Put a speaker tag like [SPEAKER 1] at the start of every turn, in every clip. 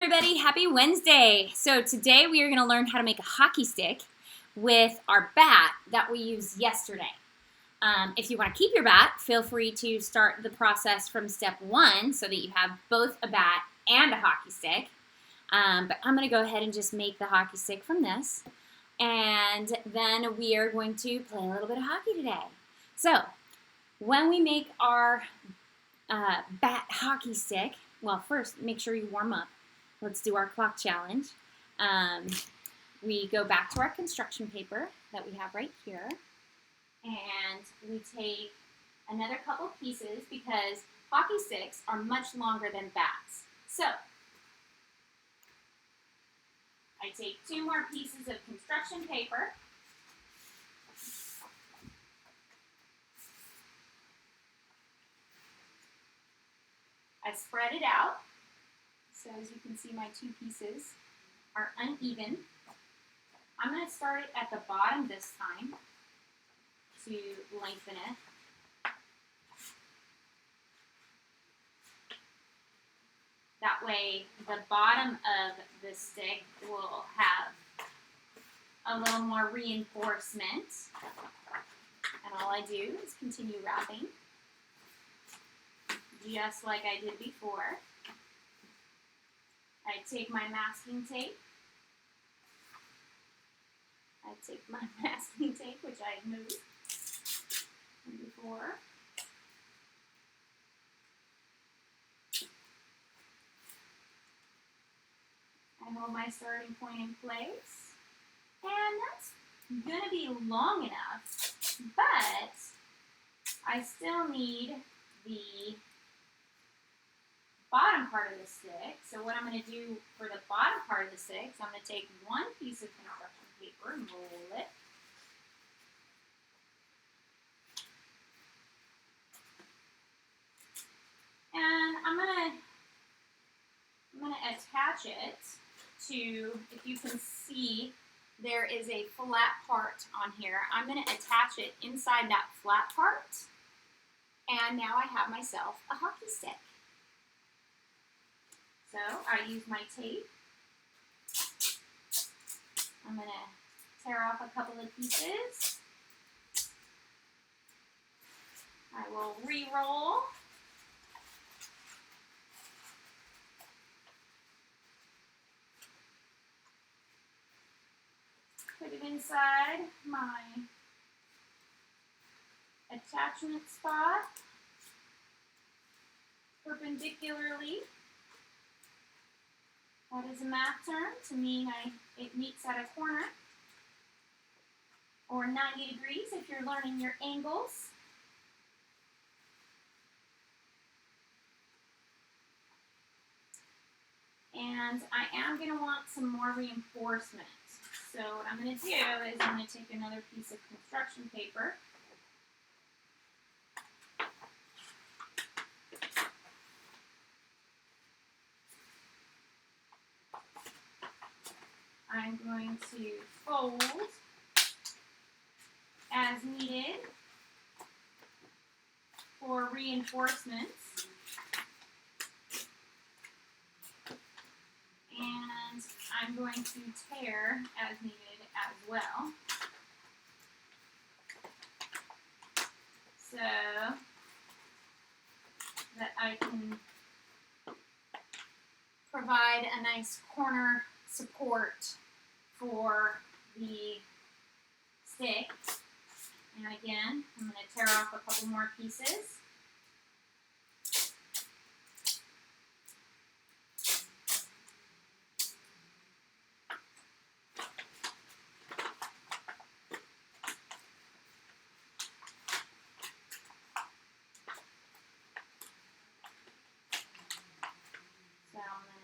[SPEAKER 1] Everybody, happy Wednesday. So today we are going to learn how to make a hockey stick with our bat that we used yesterday. If you want to keep your bat, feel free to start the process from step 1 so that you have both a bat and a hockey stick. But I'm going to go ahead and just make the hockey stick from this. And then we are going to play a little bit of hockey today. So when we make our bat hockey stick, well, first make sure you warm up. Let's do our clock challenge. We go back to our construction paper that we have right here, and we take another couple pieces because hockey sticks are much longer than bats. So I take 2 more pieces of construction paper. I spread it out. So as you can see, my 2 pieces are uneven. I'm going to start it at the bottom this time to lengthen it. That way the bottom of the stick will have a little more reinforcement. And all I do is continue wrapping, just like I did before. I take my masking tape. Which I had moved from before. I hold my starting point in place. And that's going to be long enough, but I still need the bottom part of the stick. So what I'm going to do for the bottom part of the stick is I'm going to take 1 piece of construction paper and roll it. And I'm going to attach it to, if you can see, there is a flat part on here. I'm going to attach it inside that flat part. And now I have myself a hockey stick. So I use my tape. I'm going to tear off a couple of pieces. I will re-roll. Put it inside my attachment spot perpendicularly. That is a math term to mean it meets at a corner, or 90 degrees if you're learning your angles. And I am going to want some more reinforcement. So what I'm going to do is I'm going to take another piece of construction paper. I'm going to fold as needed for reinforcements. And I'm going to tear as needed as well. So that I can provide a nice corner support for the stick. And again, I'm going to tear off a couple more pieces. So I'm going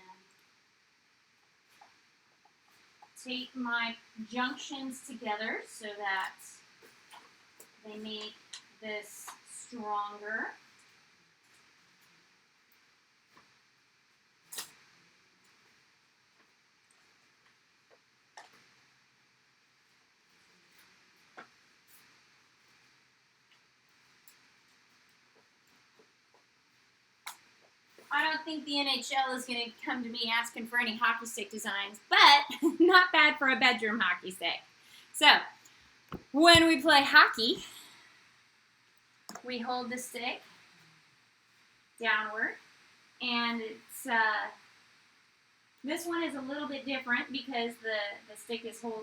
[SPEAKER 1] to take my junctions together so that they make this stronger. I don't think the NHL is going to come to me asking for any hockey stick designs, but not bad for a bedroom hockey stick. So, when we play hockey, we hold the stick downward, and it's this one is a little bit different because the stick is kind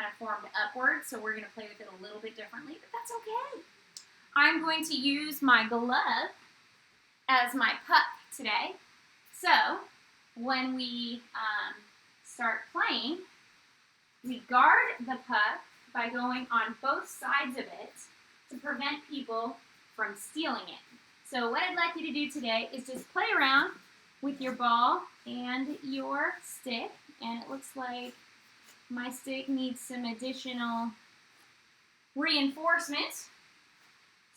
[SPEAKER 1] of formed upward, so we're going to play with it a little bit differently, but that's okay. I'm going to use my glove as my puck today. So when we start playing, we guard the puck by going on both sides of it to prevent people from stealing it. So what I'd like you to do today is just play around with your ball and your stick. And it looks like my stick needs some additional reinforcement.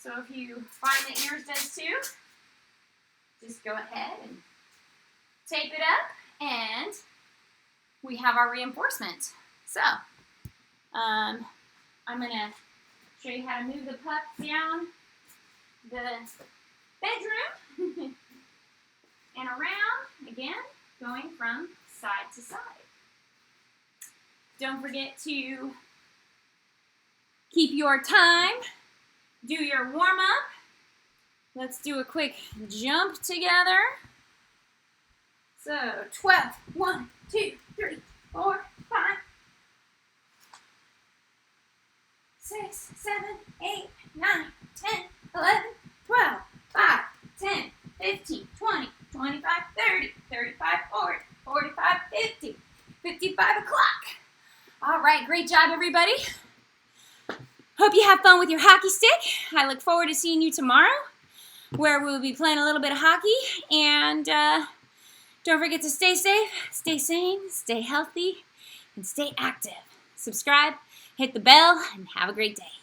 [SPEAKER 1] So if you find that yours does too, just go ahead and tape it up, and we have our reinforcement. So, I'm going to show you how to move the puck down the bedroom and around, again, going from side to side. Don't forget to keep your time, do your warm-up. Let's do a quick jump together. So, 12, 1, 2, 3, 4, 5, 6, 7, 8, 9, 10, 11, 12, 5, 10, 15, 20, 25, 30, 35, 40, 45, 50, 55 o'clock. All right, great job, everybody. Hope you have fun with your hockey stick. I look forward to seeing you tomorrow, where we'll be playing a little bit of hockey. And don't forget to stay safe, stay sane, stay healthy, and stay active. Subscribe, hit the bell, and have a great day.